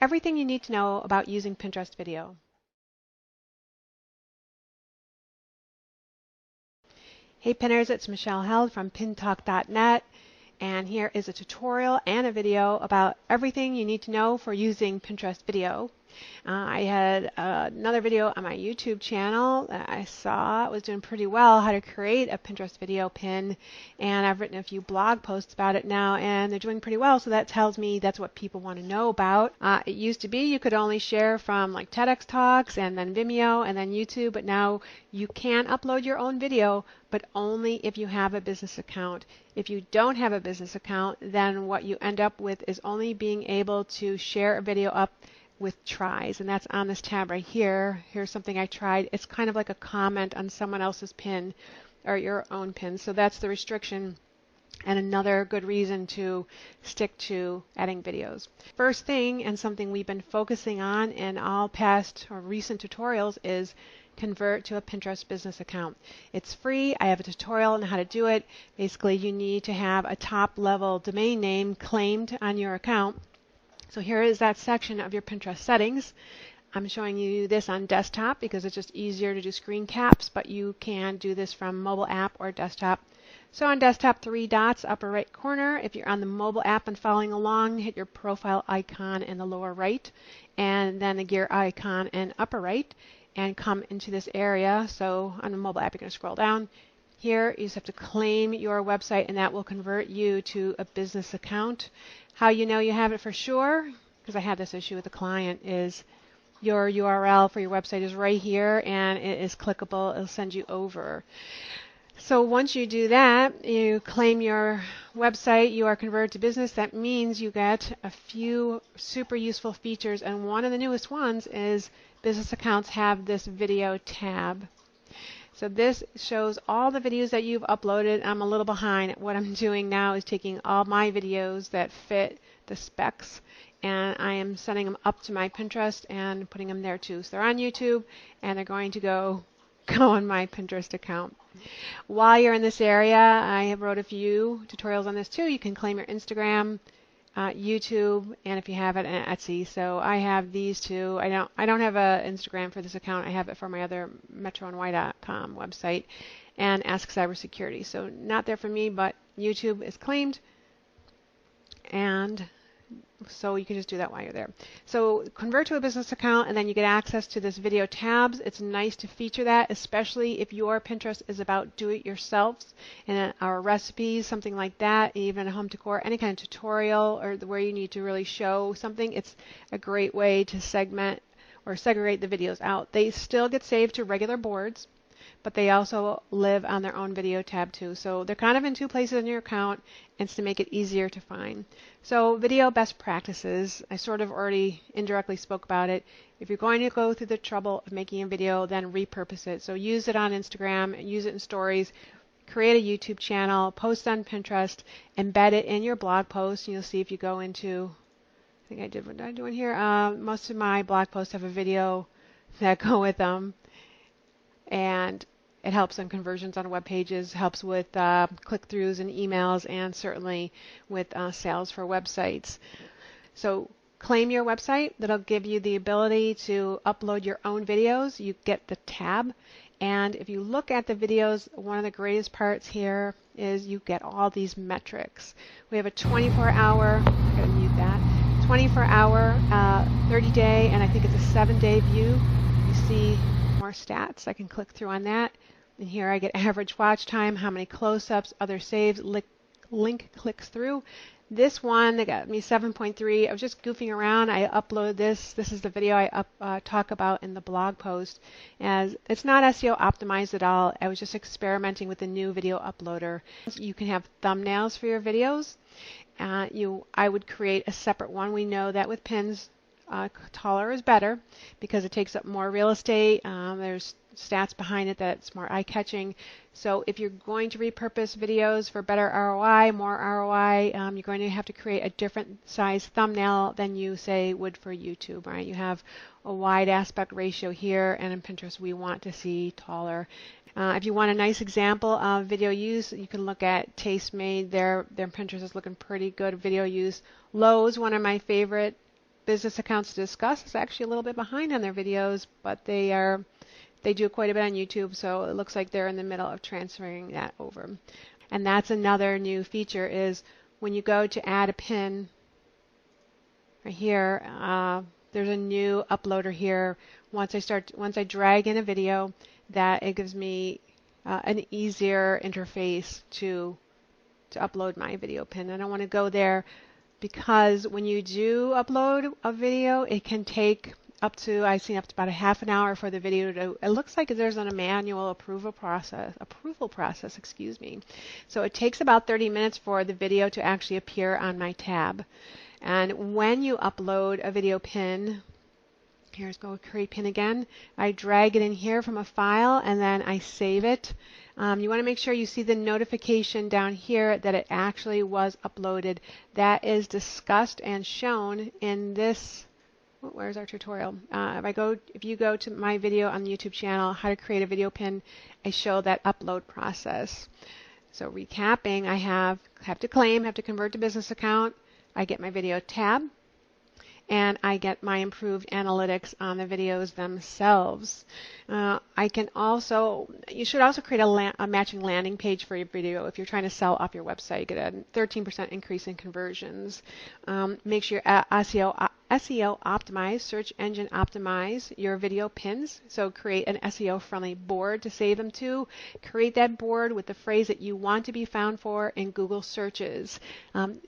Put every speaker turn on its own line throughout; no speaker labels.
everything you need to know about using Pinterest video. Hey Pinners, it's Michelle Held from pintalk.net, and here is a tutorial and a video about everything you need to know for using Pinterest video. I had another video on my YouTube channel that I saw was doing pretty well, how to create a Pinterest video pin, and I've written a few blog posts about it now, and they're doing pretty well, so that tells me that's what people want to know about. It used to be you could only share from like TEDx Talks and then Vimeo and then YouTube, but now you can upload your own video, but only if you have a business account. If you don't have a business account, then what you end up with is only being able to share a video up with tries, and that's on this tab right here. Here's something I tried. It's kind of like a comment on someone else's pin or your own pin, so that's the restriction and another good reason to stick to adding videos. First thing, and something we've been focusing on in all past or recent tutorials, is convert to a Pinterest business account. It's free. I have a tutorial on how to do it. Basically, you need to have a top level domain name claimed on your account. So here is that section of your Pinterest settings. I'm showing you this on desktop because it's just easier to do screen caps, but you can do this from mobile app or desktop. So on desktop, 3 dots, upper right corner. If you're on the mobile app and following along, hit your profile icon in the lower right, and then the gear icon in upper right, and come into this area. So on the mobile app, you're going to scroll down. Here, you just have to claim your website, and that will convert you to a business account. How you know you have it for sure, because I had this issue with a client, is your URL for your website is right here, and it is clickable. It'll send you over. So once you do that, you claim your website, you are converted to business. That means you get a few super useful features, and one of the newest ones is business accounts have this video tab. So this shows all the videos that you've uploaded. I'm a little behind. What I'm doing now is taking all my videos that fit the specs, and I am sending them up to my Pinterest and putting them there too. So they're on YouTube, and they're going to go on my Pinterest account. While you're in this area, I have wrote a few tutorials on this too. You can claim your Instagram, YouTube, and if you have it, Etsy. So I have these two. I don't have an Instagram for this account. I have it for my other metrony.com website and Ask Cybersecurity. So not there for me, but YouTube is claimed, and so you can just do that while you're there. So convert to a business account, and then you get access to this video tabs. It's nice to feature that, especially if your Pinterest is about do-it-yourselves and our recipes, something like that, even home decor, any kind of tutorial or where you need to really show something. It's a great way to segment or segregate the videos out. They still get saved to regular boards, but they also live on their own video tab too. So they're kind of in two places in your account, and it's to make it easier to find. So video best practices, I sort of already indirectly spoke about it. If you're going to go through the trouble of making a video, then repurpose it. So use it on Instagram, use it in stories, create a YouTube channel, post on Pinterest, embed it in your blog post. You'll see if you go into, I think I did, what did I do in here? Most of my blog posts have a video that go with them. And it helps on conversions on web pages, helps with click-throughs and emails, and certainly with sales for websites. So claim your website. That'll give you the ability to upload your own videos. You get the tab. And if you look at the videos, one of the greatest parts here is you get all these metrics. We have a 24-hour, I'm going to mute that, 24-hour, 30-day, and I think it's a 7-day view. You see more stats. I can click through on that, and here I get average watch time, how many close-ups, other saves, link clicks through. This one, they got me 7.3. I was just goofing around. I upload this. This is the video I talk about in the blog post. As it's not SEO optimized at all. I was just experimenting with the new video uploader. You can have thumbnails for your videos. I would create a separate one. We know that with pins, taller is better because it takes up more real estate. There's stats behind it that it's more eye-catching. So if you're going to repurpose videos for better ROI, more ROI, you're going to have to create a different size thumbnail than you, say, would for YouTube, right? You have a wide aspect ratio here, and in Pinterest we want to see taller. If you want a nice example of video use, you can look at Tastemade. Their Pinterest is looking pretty good video use. Lowe's, one of my favorite Business Accounts to Discuss is actually a little bit behind on their videos, but they do quite a bit on YouTube, so it looks like they're in the middle of transferring that over. And that's another new feature is when you go to add a pin right here, there's a new uploader here. Once I drag in a video, that it gives me an easier interface to upload my video pin. I don't want to go there because when you do upload a video, it can take up to, I've seen up to about a half an hour for the video to, it looks like there's a manual approval process, excuse me. So it takes about 30 minutes for the video to actually appear on my tab. And when you upload a video pin, here's go create pin again, I drag it in here from a file and then I save it. You want to make sure you see the notification down here that it actually was uploaded. That is discussed and shown in this. Where's our tutorial? If you go to my video on the YouTube channel, how to create a video pin, I show that upload process. So recapping, I have to claim, have to convert to business account. I get my video tab, and I get my improved analytics on the videos themselves. You should also create a matching landing page for your video. If you're trying to sell off your website, you get a 13% increase in conversions. Make sure SEO optimize, search engine optimize your video pins. So create an SEO friendly board to save them to. Create that board with the phrase that you want to be found for in Google searches.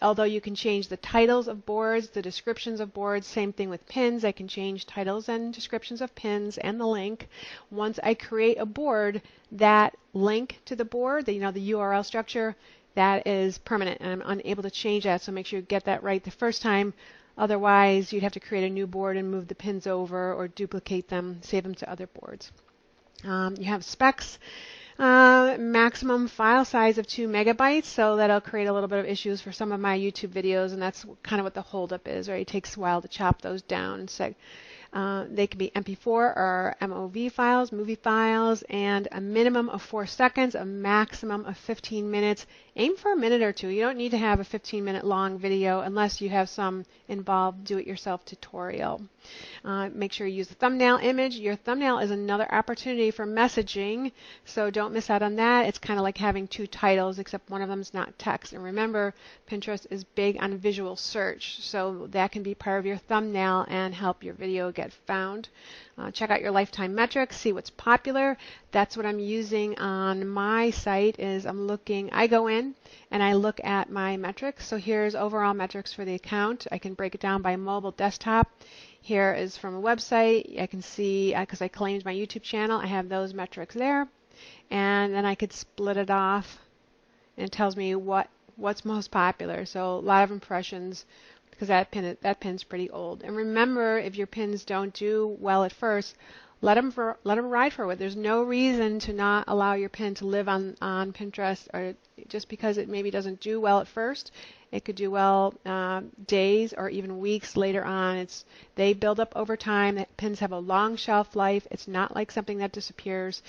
Although you can change the titles of boards, the descriptions of boards, same thing with pins. I can change titles and descriptions of pins and the link. Once I create a board, that link to the board, the URL structure, that is permanent and I'm unable to change that. So make sure you get that right the first time. Otherwise, you'd have to create a new board and move the pins over or duplicate them, save them to other boards. You have specs, maximum file size of 2 megabytes, so that'll create a little bit of issues for some of my YouTube videos, and that's kind of what the holdup is, right? It takes a while to chop those down. They can be MP4 or MOV files, movie files, and a minimum of 4 seconds, a maximum of 15 minutes. Aim for a minute or two. You don't need to have a 15-minute long video unless you have some involved do-it-yourself tutorial. Make sure you use the thumbnail image. Your thumbnail is another opportunity for messaging, so don't miss out on that. It's kind of like having 2 titles, except one of them is not text. And remember, Pinterest is big on visual search, so that can be part of your thumbnail and help your video get found. Check out your lifetime metrics, see what's popular. That's what I'm using on my site. I go in and I look at my metrics. So here's overall metrics for the account. I can break it down by mobile, desktop. Here is from a website. I can see, because I claimed my YouTube channel, I have those metrics there. And then I could split it off and it tells me what's most popular. So a lot of impressions, because that pin's pretty old. And remember, if your pins don't do well at first, let them ride for it. There's no reason to not allow your pin to live on Pinterest, or just because it maybe doesn't do well at first. It could do well days or even weeks later on. They build up over time. The pins have a long shelf life. It's not like something that disappears.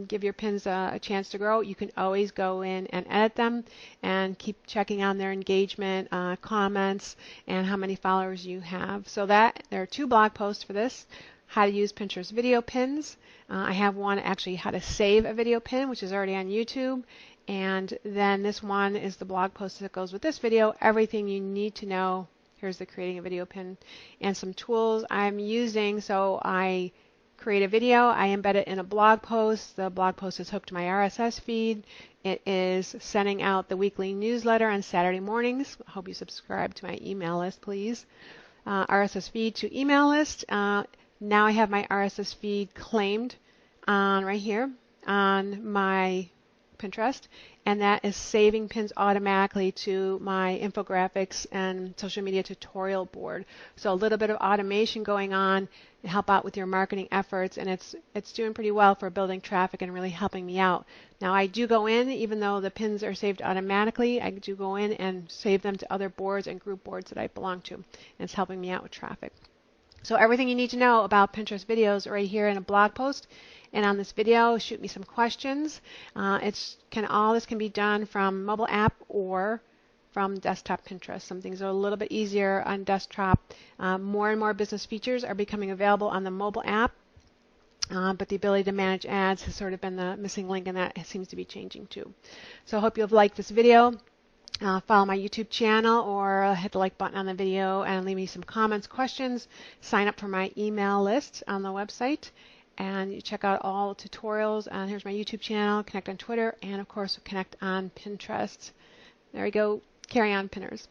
Give your pins a chance to grow. You can always go in and edit them and keep checking on their engagement, comments, and how many followers you have. So there are 2 blog posts for this. How to use Pinterest video pins. I have one actually how to save a video pin, which is already on YouTube. And then this one is the blog post that goes with this video, everything you need to know. Here's the creating a video pin and some tools I'm using. So I create a video, I embed it in a blog post. The blog post is hooked to my RSS feed. It is sending out the weekly newsletter on Saturday mornings. I hope you subscribe to my email list, please. RSS feed to email list. Now I have my RSS feed claimed right here on my Pinterest, and that is saving pins automatically to my infographics and social media tutorial board. So a little bit of automation going on to help out with your marketing efforts, and it's doing pretty well for building traffic and really helping me out. Now I do go in, even though the pins are saved automatically, I do go in and save them to other boards and group boards that I belong to, and it's helping me out with traffic. So everything you need to know about Pinterest videos right here in a blog post. And on this video, shoot me some questions. All this can be done from mobile app or from desktop Pinterest. Some things are a little bit easier on desktop. More and more business features are becoming available on the mobile app, but the ability to manage ads has sort of been the missing link, and that seems to be changing too. So I hope you'll liked this video. Follow my YouTube channel or hit the like button on the video and leave me some comments, questions. Sign up for my email list on the website, and you check out all tutorials. And here's my YouTube channel, connect on Twitter, and of course connect on Pinterest. There we go. Carry on, Pinners.